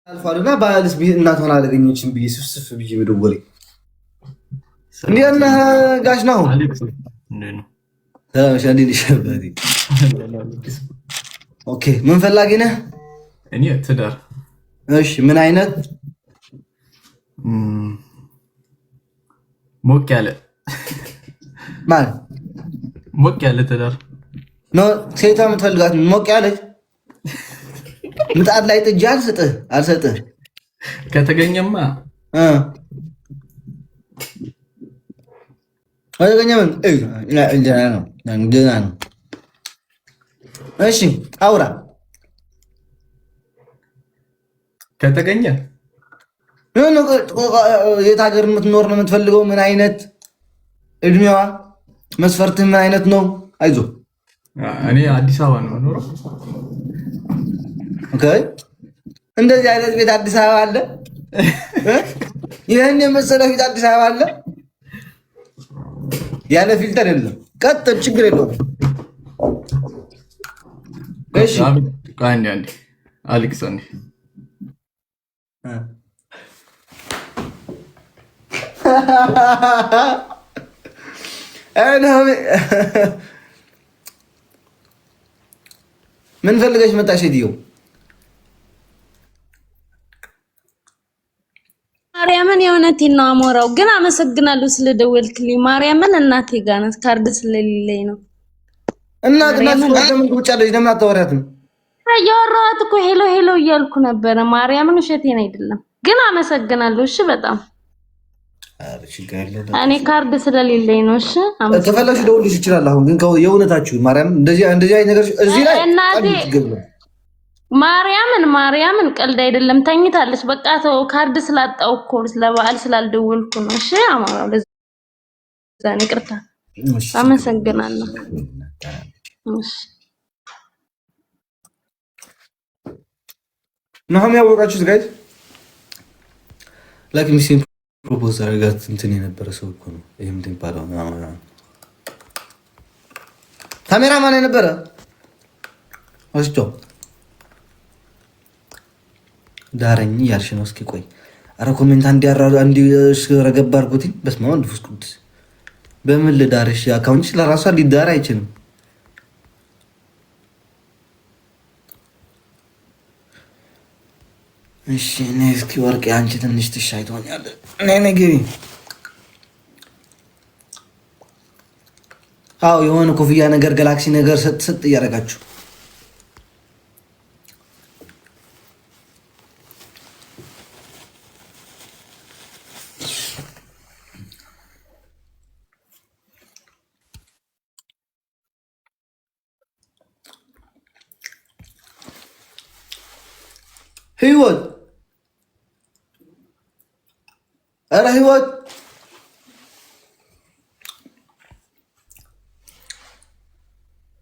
አልፏልና ባልስ እናቷን አላገኘችም ብዬ ስፍስፍ ብዬ በደወሌ እንዴት ነህ ጋሽ ነው? ኦኬ ምን ፈላጊ ነህ? እኔ ትዳር። እሺ ምን አይነት? ሞቅ ያለ ማለት ሞቅ ያለ ትዳር ነው። ሴቷ የምትፈልጋት ሞቅ ያለች ምጣድ ላይ ጥጃ አልሰጥህ ከተገኘማ ከተገኘ ነው። እሺ አውራ ከተገኘ የት ሀገር የምትኖር ነው የምትፈልገው? ምን አይነት እድሜዋ መስፈርትህ ምን አይነት ነው? አይዞህ እኔ አዲስ አበባ ነው የምኖረው። ኦኬ እንደዚህ አይነት ቤት አዲስ አበባ አለ? ይህን የመሰለ ፊት አዲስ አበባ አለ? ያለ ፊልተር የለም። ቀጥል፣ ችግር የለውም። እሺ አንዴ አሌክስ አንዴ ምን ፈልገሽ መጣሽ? ሴትዮ ማርያምን የእውነቴን ነው አሞራው። ግን አመሰግናለሁ ስለደወልክልኝ። ማርያምን እናቴ ጋር ናት፣ ካርድ ስለሌለኝ ነው። እናት ለምን ትውጫለሽ? ለምን አታወሪያትም? እያወራኋት እኮ ሄሎ ሄሎ እያልኩ ነበረ። ማርያምን ውሸቴን አይደለም። ግን አመሰግናለሁ። እሺ በጣም እኔ ካርድ ስለሌለኝ ነው። እሺ ከፈለግሽ ደውልሽ ይችላል። አሁን ግን የእውነታችሁ ማርያም እንደዚህ አይነት ነገር እዚህ ላይ እናቴ ማርያምን ቀልድ አይደለም። ተኝታለች። በቃ ተው፣ ካርድ ስላጣው እኮ ለበዓል ስላልደወልኩ ነው። እሺ አማራው ለዛ ነው። ይቅርታ። አመሰግናለሁ። እሺ ናሆም ያወቃችሁት ጋይዝ ላይክ ሚሲን ፕሮፖዝ አረጋት እንትን የነበረ ሰው እኮ ነው። ይሄ ምንድን ይባላል? ካሜራማን የነበረ ወስጆ ዳረኝ ያልሽ ነው። እስኪ ቆይ፣ አረ ኮሜንት አንዲ ረገብ አድርጉት። በስመ አብ ወመንፈስ ቅዱስ። በምን ልዳርሽ? አካውንትሽ ለራሷ ሊዳር አይችልም። እሺ እኔ እስኪ ወርቄ አንቺ ትንሽ ትሻይቶኛል። እኔ ግቢ። አዎ የሆነ ኮፍያ ነገር ጋላክሲ ነገር ሰጥ እያደረጋችሁ ህይወት ኧረ ህይወት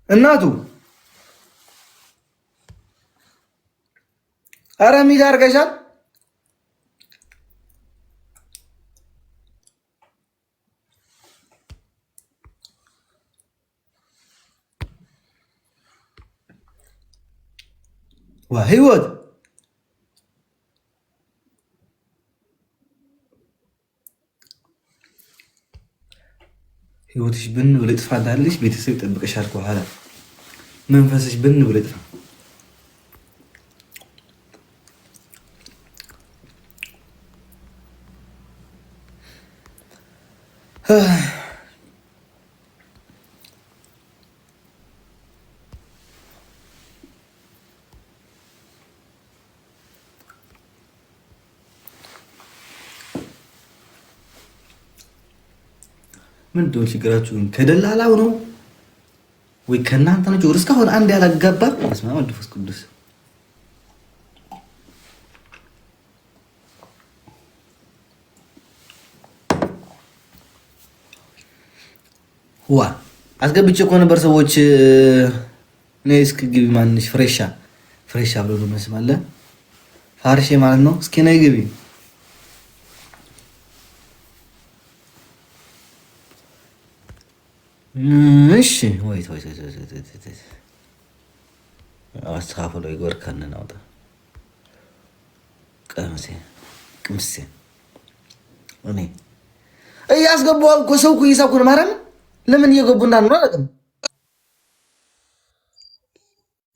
እናቱ ኧረ ሚድ አድርገሻል። ዋ ህይወት ህይወትሽ ብን ብሎ ይጥፋ እንዳለሽ ቤተሰብ ይጠብቅሻል። ከኋላ መንፈስሽ ብን ብሎ ይጥፋ። ምንድን ነው ችግራችሁ? ከደላላው ነው ወይ ከእናንተ ነው? እስካሁን አንድ ያላጋባ በስመ አብ ወመንፈስ ቅዱስ። ዋ አስገብቼ እኮ ነበር ሰዎች። እኔ እስኪ ግቢ ማንሽ ፍሬሻ ብሎ ነው መስማለ ፋርሼ ማለት ነው። እስኪ ነይ ግቢ። እሺ ወይት አስተካክሎ ይጎር ከነናውጣ ቀምሴ ቅምሴ እኔ እያስገባሁ እኮ ሰው እኮ እየሳኩ ነው። ማርያም ለምን እየገቡ እንዳሉ አላውቅም።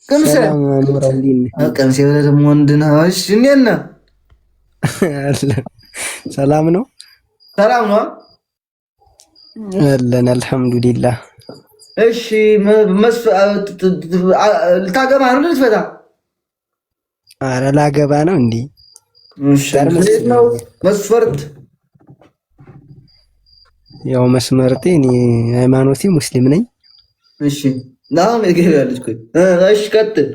ቅምሴ ቅምሴ ብለህ ደግሞ ወንድ ነህ። እሺ እንዴት ነህ? ሰላም ነው። ሰላም ነው አለን አልሐምዱሊላህ። እሺ ልታገባ ነው ልትፈታ? ኧረ ላገባ ነው እንዴ? እሺ ነው መስፈርት? ያው መስመርቴ እኔ ሃይማኖቴ ሙስሊም ነኝ። እሺ ናም የገበያለች ቆይ እሺ ቀጥል።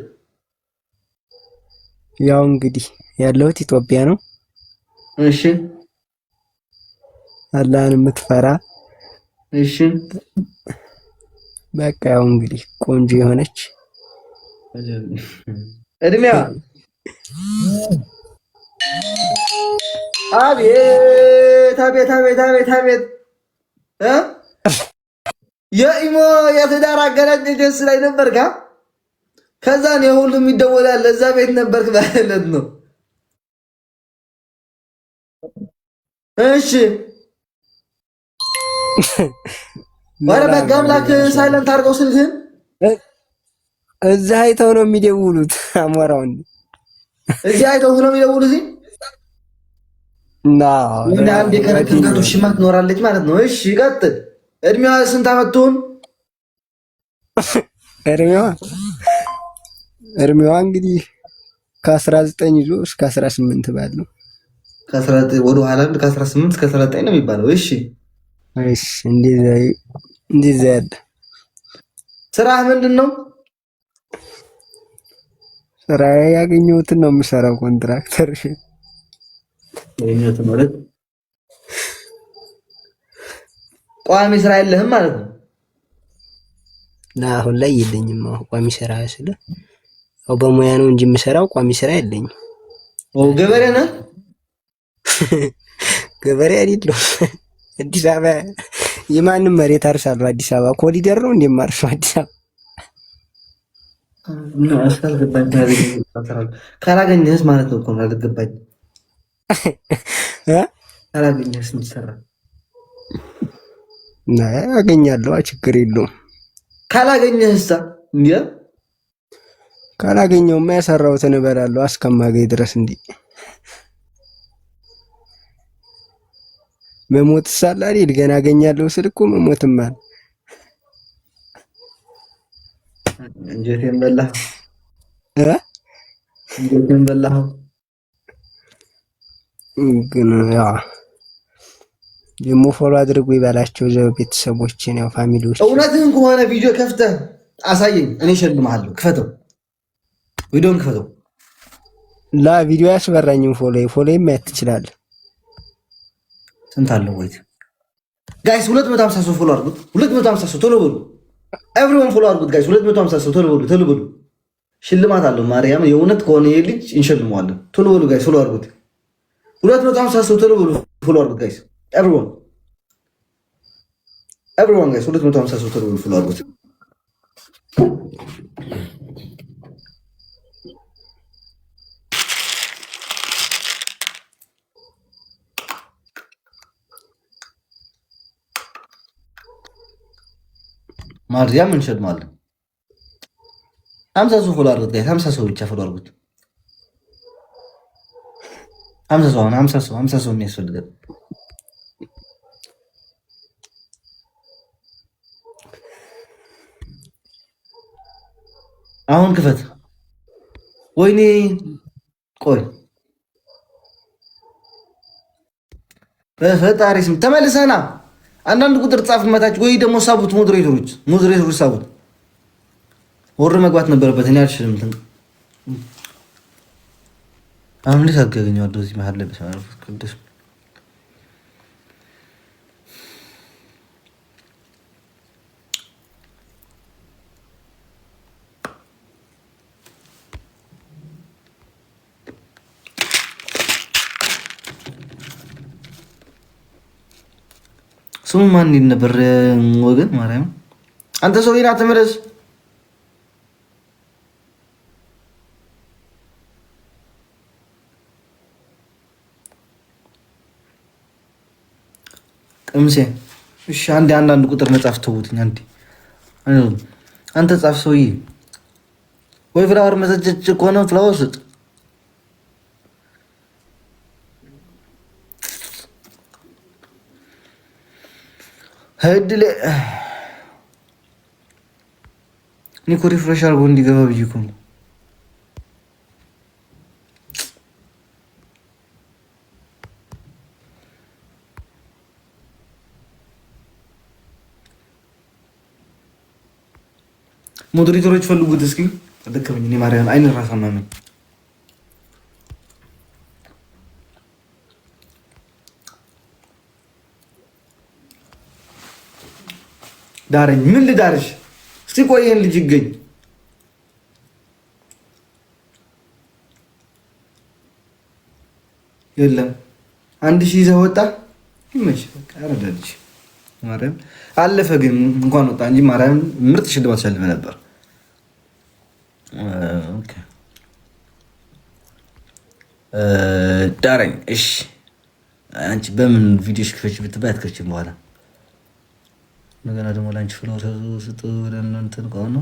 ያው እንግዲህ ያለሁት ኢትዮጵያ ነው። እሺ አላህን የምትፈራ እሺ በቃ ያው እንግዲህ ቆንጆ የሆነች እድሜያ አቤት አቤት አቤት አቤት አቤት የኢሞ የትዳር አገናኝ ደስ ላይ ነበርካ? ከዛ ነው ሁሉም ይደወላል እዛ ቤት ነበርክ ማለት ነው። እሺ ወረ በጋምላክ ሳይለንት አድርገው ስልክህን። እዛ አይተው ነው የሚደውሉት። አሞራውን እዚህ አይተው ነው የሚደውሉት። እዚህ እና አንዴ ከረከንቱ ሽማ ትኖራለች ማለት ነው። እሺ ቀጥል። እድሜዋ ስንት ዓመት ትሆን? እድሜዋ እንግዲህ ከ19 ይዞ እስከ 18 ባለው ከ19 ወደ ኋላ ከ18 እስከ 19 ነው የሚባለው። እሺ እሺ እንደዛ ያለ ስራህ ምንድን ነው? ስራ ያገኘሁትን ነው የምሰራው። ኮንትራክተር ያገኘሁትን ማለት ቋሚ ስራ የለህም ማለት ነው? አሁን ላይ የለኝም። ቋሚ ስራ ስለ ያው በሙያ ነው እንጂ የምሰራው ቋሚ ስራ የለኝም። ገበሬ ነህ? ገበሬ አይደለሁም። አዲስ አበባ የማንም መሬት አርሳለሁ። አዲስ አበባ ኮሪደር ነው እንደማርሰው አዲስ አበባ ነው። አስፈልገባኝ ካላገኘህስ ማለት ነው እኮ አልገባኝ። ካላገኘህስ እንሰራ እና አገኛለሁ፣ ችግር የለውም። ካላገኘህስ እንዴ? ካላገኘውማ ያሰራሁትን እበላለሁ እስከማገኝ ድረስ እንዴ። መሞት ሳላ አይደል? ገና አገኛለሁ ስል እኮ መሞትማ እንጀቴን በላህ እንጀቴን በላህ። ግን ያው ደግሞ ፎሎ አድርጉ ይበላቸው ዘው ቤተሰቦችን ያው ፋሚሊዎች። እውነትህን ከሆነ ቪዲዮ ከፍተህ አሳየኝ፣ እኔ እሸልምሃለሁ። ክፈተው፣ ቪዲዮን ክፈተው። ላ ቪዲዮ ያስበራኝም ፎሎ ማየት ትችላለህ። ስንት አለው? ወይት ጋይስ 250 ሰው ፎሎ አድርጉት። 250 ሰው ቶሎ በሉ። ኤቭሪዋን ፎሎ አድርጉት ጋይስ። 250 ሰው ቶሎ በሉ፣ ቶሎ በሉ። ሽልማት አለው። ማርያም የእውነት ከሆነ የልጅ እንሸልመዋለን። ቶሎ በሉ ጋይስ፣ ፎሎ አድርጉት። 250 ሰው ቶሎ በሉ፣ ፎሎ አድርጉት ጋይስ። ኤቭሪዋን ጋይስ 250 ሰው ቶሎ በሉ፣ ፎሎ አድርጉት። ማርያም እንሸልማለን። 50 ሰው ፎሎ አድርጉት ጋይስ። 50 ሰው ብቻ ፎሎ አድርጉት። 50 ሰው አሁን 50 ሰው የሚያስፈልገን አሁን ክፈት። ወይኔ ቆይ በፈጣሪ ስም ተመልሰና አንዳንድ ቁጥር ጻፍ መታች ወይ ደግሞ ሳቡት። ሞዴሬተሮች ሳቡት። ወር መግባት ነበረበት። እኔ አልችልም። አሁን እንዴት አገኘዋለሁ? እዚህ መሀል ላይ በሰማያዊ ቅዱስ ስሙ ማን ነበር? ወገን ማርያም አንተ ሰው ይና ተመለስ። ቅምሴ እሺ፣ አንዳንድ ቁጥር መጻፍ ተውትኝ። አንተ ጻፍ ሰውዬ። ወይ ፍላወር መሰጨጭ ከሆነ ፍላወር ስጥ። ህድሌ እኔ እኮ ሪፍሬሽ አድርጎ እንዲገባ ብዬ እኮ ነው። ሞዴሬተሮች ፈልጉት እስኪ። ደከመኝ እኔ ማርያም አይን ራስ አመመኝ። ዳረኝ። ምን ልዳርሽ? እስቲ ቆየን ልጅ ይገኝ የለም 1000 ይዘህ ወጣ። ይመች በቃ አረዳልሽ። ማርያም አለፈ ግን እንኳን ወጣ እንጂ ማርያም ምርጥ ሽልማት ሸልመ ነበር። ኦኬ ዳረኝ። እሺ አንቺ በምን ቪዲዮሽ ክፈች ብትባይ አትከፍችም። በኋላ እንደገና ደግሞ ላንቺ ፍሎር ስጥ ብለን እንትን ከሆነ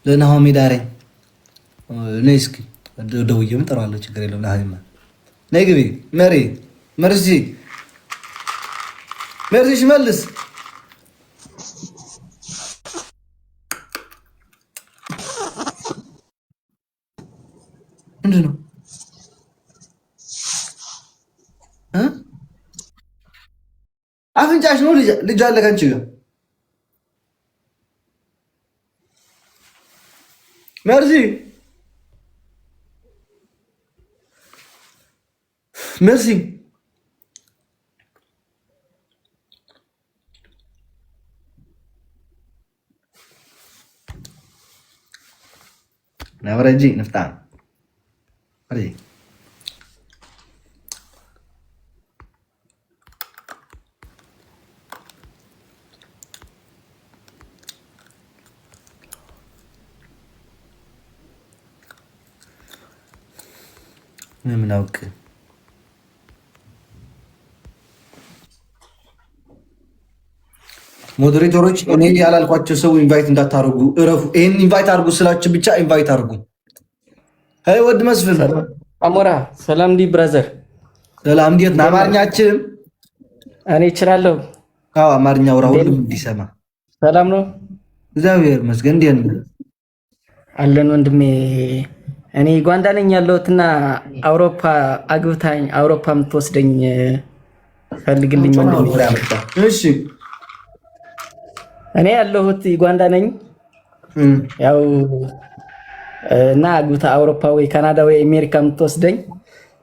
ለናሆሚ ዳረኝ። ነይ እስኪ ደውዬም እጠራዋለሁ። ችግር የለም። ለሀይማ ነይ ግቢ። መርሲ ሽመልስ ምንድን ነው? አፍንጫሽ ነው ልጅ አለ ከአንቺ ጋር መርሲ ነብረጂ ንፍጣ ምን አውቅ ሞዴሬተሮች እኔ ያላልኳቸው ሰው ኢንቫይት እንዳታርጉ እረፉ። ይሄን ኢንቫይት አርጉ ስላችሁ ብቻ ኢንቫይት አርጉ። ሄይ ወድ መስፍን አሞራ ሰላም ዲ ብራዘር ሰላም እንዴት ነው? አማርኛችን እኔ እችላለሁ። አዎ አማርኛ አውራ ሁሉም እንዲሰማ። ሰላም ነው? እግዚአብሔር ይመስገን። እንዴት ነው? አለን ወንድሜ። እኔ ዩጋንዳ ነኝ ያለሁትና አውሮፓ አግብታኝ አውሮፓ የምትወስደኝ ፈልግልኝ ወንድሜ። እሺ እኔ ያለሁት ዩጋንዳ ነኝ። ያው እና አግብታ አውሮፓ ወይ ካናዳ ወይ አሜሪካ የምትወስደኝ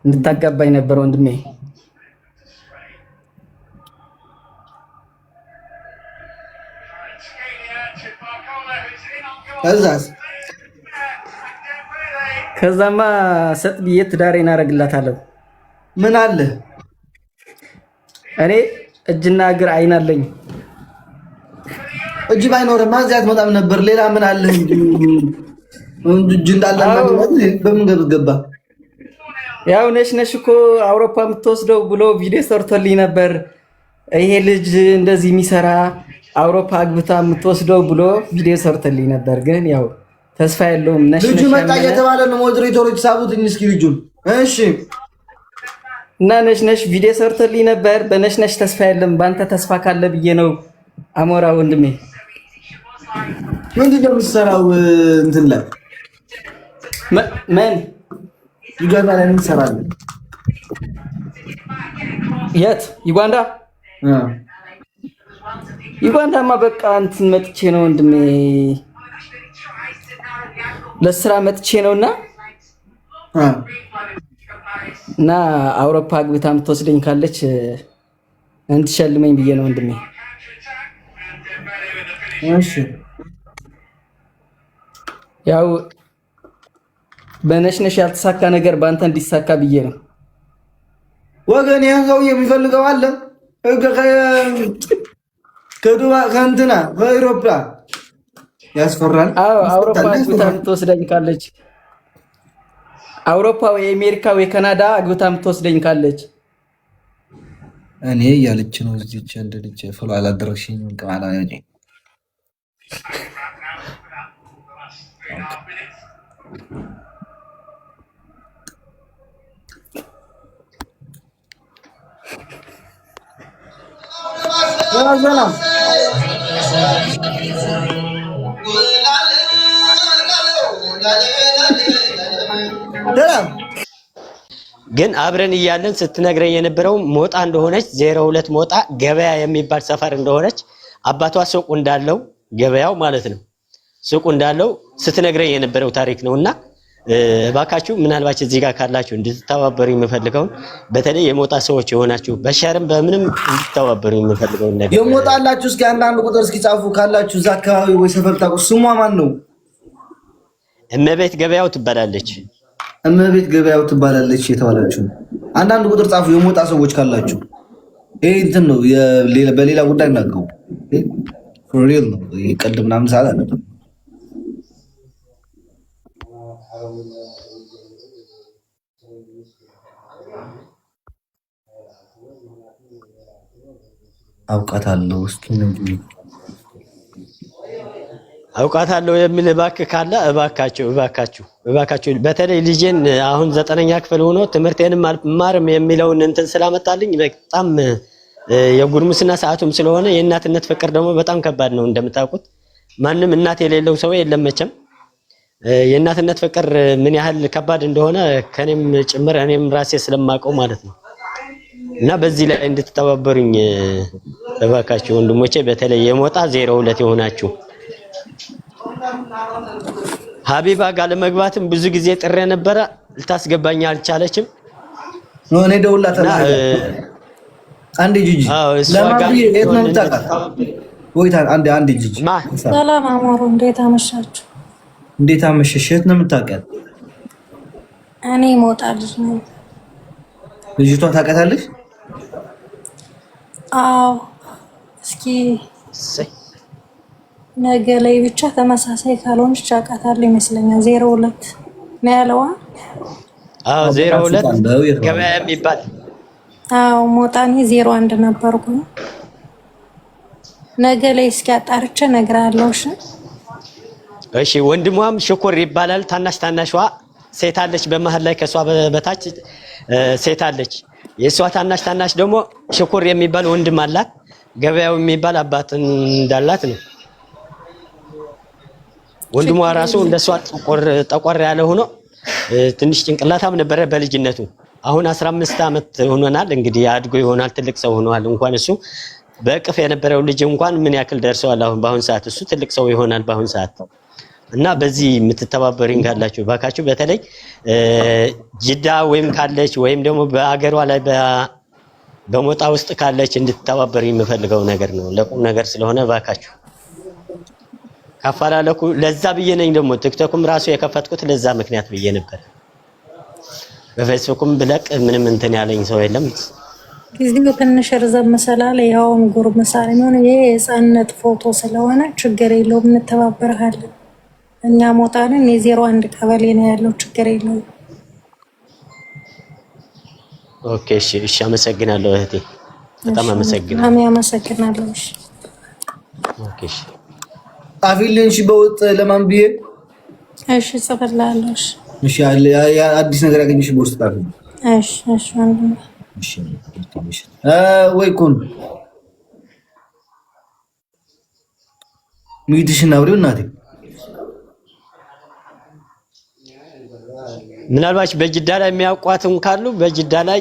እንድታጋባኝ ነበር ወንድሜ። ከዛማ ሰጥ ብዬ ትዳሬን አደርግላታለሁ። ምን አለ? እኔ እጅና እግር አይን አለኝ። እጅ ባይኖርማ እዚያ አትመጣም ነበር። ሌላ ምን አለ? እጅ እንዳለ በምን ገባ? ያው ነሽ እኮ አውሮፓ የምትወስደው ብሎ ቪዲዮ ሰርቶልኝ ነበር። ይሄ ልጅ እንደዚህ የሚሰራ አውሮፓ አግብታ የምትወስደው ብሎ ቪዲዮ ሰርቶልኝ ነበር። ግን ያው ተስፋ የለውም። ልጁ መጣ እየተባለ ነው። ሞዴሬተሮች ሳቡት እስኪ ልጁን። እሺ እና ነሽ ቪዲዮ ሰርቶልኝ ነበር። በነሽ ተስፋ የለም። በአንተ ተስፋ ካለ ብዬ ነው። አሞራ ወንድሜ ምንድን ነው የምትሰራው? እንትን ላይ ምን ዩጋንዳ ላይ ምን ትሰራለህ? የት ዩጋንዳ? ዩጋንዳማ በቃ እንትን መጥቼ ነው ወንድሜ፣ ለስራ መጥቼ ነውና እና አውሮፓ አግብታ የምትወስደኝ ካለች እንድትሸልመኝ ብዬ ነው ወንድሜ። እሺ ያው በነሽ ያልተሳካ ነገር በአንተ እንዲሳካ ብዬ ነው ወገን። ይሄን ሰው የሚፈልገው አለ ከዱባይ ከእንትና በአውሮፓ ያስፈራል። አውሮፓ አግብታ የምትወስደኝ ካለች አውሮፓ ወይ አሜሪካ ወይ ካናዳ አግብታ የምትወስደኝ ካለች እኔ እያለች ነው። እዚች አንድ ልጅ ፍሎ አላደረግሽኝም ቅማላ ያጂ ሰላም ግን አብረን እያለን ስትነግረኝ የነበረው ሞጣ እንደሆነች 02 ሞጣ ገበያ የሚባል ሰፈር እንደሆነች አባቷ ሱቅ እንዳለው ገበያው ማለት ነው ሱቅ እንዳለው ስትነግረኝ የነበረው ታሪክ ነውና እባካችሁ ምናልባት እዚህ ጋር ካላችሁ እንድትተባበሩ የምፈልገው በተለይ የሞጣ ሰዎች የሆናችሁ በሸርም በምንም እንድትተባበሩ የምፈልገው ነገር የሞጣላችሁ እስኪ አንዳንድ ቁጥር እስኪ ጻፉ ካላችሁ እዛ አካባቢ ወይ ሰፈር ታውቁ። ስሟ ማን ነው? እመቤት ገበያው ትባላለች። እመቤት ገበያው ትባላለች የተባላችሁ አንዳንድ ቁጥር ጻፉ የሞጣ ሰዎች ካላችሁ። ይሄ እንትን ነው በሌላ ጉዳይ እናገው ሪል ነው። ይቀድም ምናምን ሰዓት አለ አውቃታለሁ እስኪ ነው አውቃታለሁ የሚል እባክህ ካለ እባካችሁ በተለይ ልጄን አሁን 9ኛ ክፍል ሆኖ ትምህርቴንም አልማርም የሚለውን እንትን ስላመጣልኝ በጣም የጉርምስና ሰዓቱም ስለሆነ የእናትነት ፍቅር ደግሞ በጣም ከባድ ነው። እንደምታውቁት ማንም እናት የሌለው ሰው የለም መቼም። የእናትነት ፍቅር ምን ያህል ከባድ እንደሆነ ከኔም ጭምር እኔም ራሴ ስለማውቀው ማለት ነው። እና በዚህ ላይ እንድትተባበሩኝ እባካችሁ ወንድሞቼ፣ በተለይ የሞጣ 02 የሆናችሁ ሀቢባ ጋር ለመግባትም ብዙ ጊዜ ጥሬ ነበረ፣ ልታስገባኝ አልቻለችም። ነው እኔ ደውላታለሁ። አንዴ ጂጂ ለማን የት ነው የምታውቃት? ወይታ አንዴ ጂጂ ሰላም አሞሩ፣ እንዴት አመሻችሁ? እንዴት አመሸሽ? የት ነው የምታውቃት? እኔ ሞጣ ልጅ ነኝ። ልጅቷን ታውቃታለሽ? አዎ። እስኪ ነገ ላይ ብቻ ተመሳሳይ ካልሆነች አውቃታለሁ ይመስለኛል። 02 ነው ያለዋ። አዎ 02 ገበያ የሚባል አዎ። ሞጣኔ 01 ነበርኩ። ነገ ላይ እስኪ አጣርቼ እነግርሃለሁ። እሺ። ወንድሟም ሽኩር ይባላል። ታናሿ ሴት አለች፣ በመሃል ላይ ከሷ በታች ሴት አለች። የሷ ታናሽ ደግሞ ሽኩር የሚባል ወንድም አላት። ገበያው የሚባል አባት እንዳላት ነው። ወንድሟ ራሱ እንደሷ ጠቆር ያለ ሆኖ ትንሽ ጭንቅላታም ነበረ በልጅነቱ። አሁን 15 ዓመት ሆኖናል። እንግዲህ አድጎ ይሆናል፣ ትልቅ ሰው ሆኗል። እንኳን እሱ በእቅፍ የነበረው ልጅ እንኳን ምን ያክል ደርሰዋል። አሁን በአሁን ሰዓት እሱ ትልቅ ሰው ይሆናል በአሁን ሰዓት። እና በዚህ የምትተባበሩኝ ካላችሁ ባካችሁ፣ በተለይ ጅዳ ወይም ካለች ወይም ደግሞ በአገሯ ላይ በሞጣ ውስጥ ካለች እንድትተባበሩኝ የምፈልገው ነገር ነው። ለቁም ነገር ስለሆነ ባካችሁ ካፈላለኩ ለዛ ብዬ ነኝ። ደግሞ ቲክቶክም ራሱ የከፈትኩት ለዛ ምክንያት ብዬ ነበር። በፌስቡክም ብለቅ ምንም እንትን ያለኝ ሰው የለም። ጊዜው ትንሽ ርዘም ስላለ ያውም ጉርምሳ ነው። ይሄ የህፃንነት ፎቶ ስለሆነ ችግር የለውም፣ እንተባበርሃለን። እኛ ሞጣንን የ01 ቀበሌ ነው ያለው፣ ችግር የለውም። ኦኬ እሺ፣ አመሰግናለሁ እህቴ፣ በጣም አመሰግናለሁ። አሜን፣ አመሰግናለሁ። እሺ ኦኬ እሺ። ጻፊልኝ እሺ፣ በውጥ ለማን ብዬ እሺ፣ ጽፍላለሁ። እሺ አዲስ ነገር ያገኘሽ በውስጥ ጻፊልኝ። እሺ ወንድም፣ እሺ ወይ ኩን ሚዲሽን አውሪው እናቴ። ምናልባት በጅዳ ላይ የሚያውቋትም ካሉ በጅዳ ላይ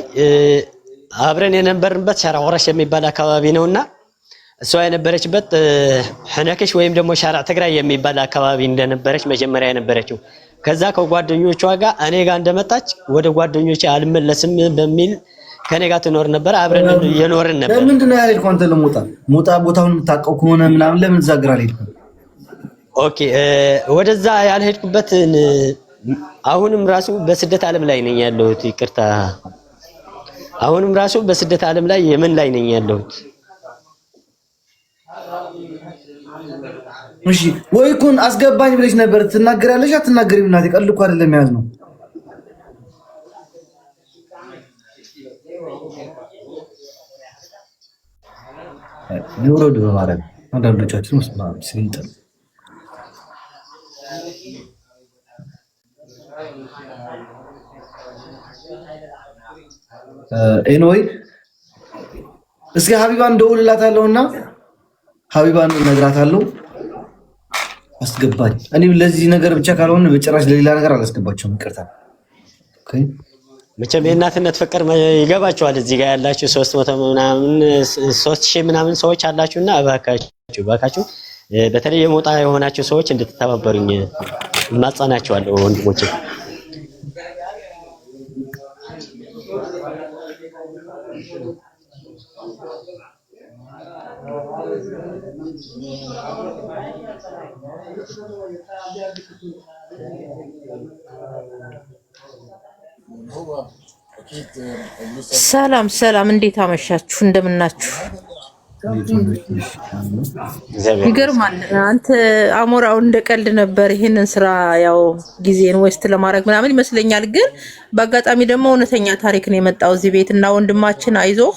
አብረን የነበርንበት ሻራ ወራሽ የሚባል አካባቢ ነውና እሷ የነበረችበት ሐነከሽ ወይም ደግሞ ሻራ ትግራይ የሚባል አካባቢ እንደነበረች መጀመሪያ የነበረችው። ከዛ ከጓደኞቿ ጋር እኔ ጋር እንደመጣች ወደ ጓደኞቼ አልመለስም በሚል ከኔ ጋር ትኖር ነበር። አብረን የኖርን ነበር። ለምንድን ነው ያልከው አንተ? ሞጣ ቦታውን የምታውቀው ከሆነ ምናምን ለምን እዛ ግራ አልሄድክም? ኦኬ ወደዛ ያልሄድኩበት አሁንም ራሱ በስደት ዓለም ላይ ነኝ ያለሁት። ይቅርታ፣ አሁንም ራሱ በስደት ዓለም ላይ የመን ላይ ነኝ ያለሁት። እሺ ወይ እኮ አስገባኝ ብለሽ ነበር። ትናገራለሽ አትናገሪም? እናቴ ቀልድ እኮ አይደለም ያዝ ነው። ንውረድ በማለት አንዳንዶቻችን መስማ ሲንጥ ኤንወይ እስኪ ሀቢባን ደውልላታለሁና ሀቢባን እነግራታለሁ አስገባኝ። እኔ ለዚህ ነገር ብቻ ካልሆነ በጭራሽ ለሌላ ነገር አላስገባቸውም። ይቅርታ። ኦኬ መቼም የእናትነት ፍቅር ይገባችኋል። እዚህ ጋር ያላችሁ 300 ምናምን 3000 ምናምን ሰዎች አላችሁና እባካችሁ በተለይ የሞጣ የሆናችሁ ሰዎች እንድትተባበሩኝ እማጸናችኋለሁ ወንድሞቼ። ሰላም፣ እንዴት አመሻችሁ? እንደምናችሁ? ይገርማል። አንተ አሞራው እንደቀልድ ነበር ይሄንን ስራ ያው ጊዜን ዌስት ለማድረግ ምናምን ይመስለኛል። ግን በአጋጣሚ ደግሞ እውነተኛ ታሪክ ነው የመጣው እዚህ ቤት እና ወንድማችን አይዞህ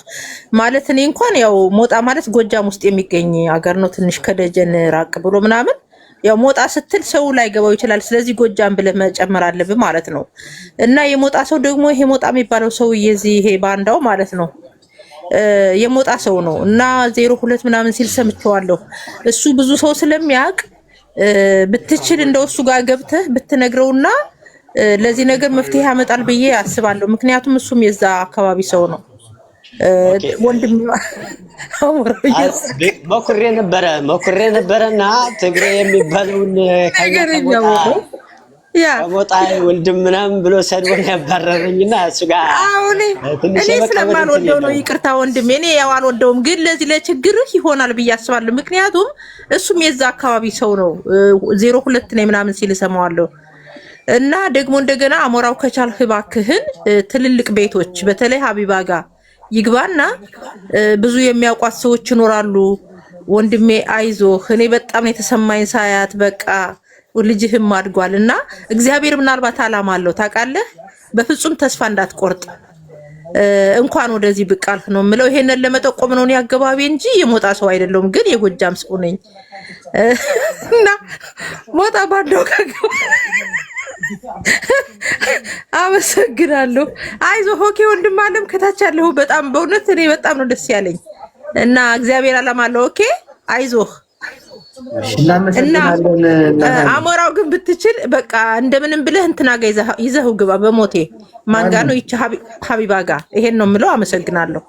ማለት እኔ እንኳን ያው ሞጣ ማለት ጎጃም ውስጥ የሚገኝ አገር ነው። ትንሽ ከደጀን ራቅ ብሎ ምናምን ያው ሞጣ ስትል ሰው ላይ ገባው ይችላል። ስለዚህ ጎጃም ብለህ መጨመር አለብህ ማለት ነው። እና የሞጣ ሰው ደግሞ ይሄ ሞጣ የሚባለው ሰው ይሄ ባንዳው ማለት ነው የሞጣ ሰው ነው እና 02 ምናምን ሲል ሰምቼዋለሁ። እሱ ብዙ ሰው ስለሚያውቅ ብትችል እንደው እሱ ጋር ገብተህ ብትነግረውና ለዚህ ነገር መፍትሄ ያመጣል ብዬ አስባለሁ። ምክንያቱም እሱም የዛ አካባቢ ሰው ነው። ወንድም ሞክሬ ነበረና ትግሬ የሚባለውን ከሞጣ ወንድም ምናምን ብሎ ሰድቦ ያባረረኝና እሱ ጋር እኔ ስለማልወደው ነው። ይቅርታ ወንድሜ፣ እኔ ያው አልወደውም፣ ግን ለዚህ ለችግርህ ይሆናል ብዬ አስባለሁ። ምክንያቱም እሱም የዛ አካባቢ ሰው ነው። 02 ነው ምናምን ሲል ሰማዋለሁ። እና ደግሞ እንደገና አሞራው ከቻልህ እባክህን ትልልቅ ቤቶች በተለይ ሀቢባ ጋር ይግባና ብዙ የሚያውቋት ሰዎች ይኖራሉ። ወንድሜ አይዞህ፣ እኔ በጣም ነው የተሰማኝ ሳያት በቃ ልጅህም አድጓል እና እግዚአብሔር ምናልባት አላማ አለው ታውቃለህ። በፍጹም ተስፋ እንዳትቆርጥ እንኳን ወደዚህ ብቅ አልክ ነው የምለው። ይሄንን ለመጠቆም ነው ያገባቢ እንጂ የሞጣ ሰው አይደለም፣ ግን የጎጃም ሰው ነኝ እና ሞጣ ባንዳው ከገባ አመሰግናለሁ። አይዞህ ኦኬ ወንድም አለም ከታች ያለው በጣም በእውነት እኔ በጣም ነው ደስ ያለኝ እና እግዚአብሔር አላማ አለው። ኦኬ አይዞህ እና አሞራው ግን ብትችል በቃ እንደምንም ብለህ እንትና ጋር ይዘኸው ግባ። በሞቴ ማን ጋር ነው? ይቺ ሀቢባ ጋር። ይሄን ነው የምለው። አመሰግናለሁ።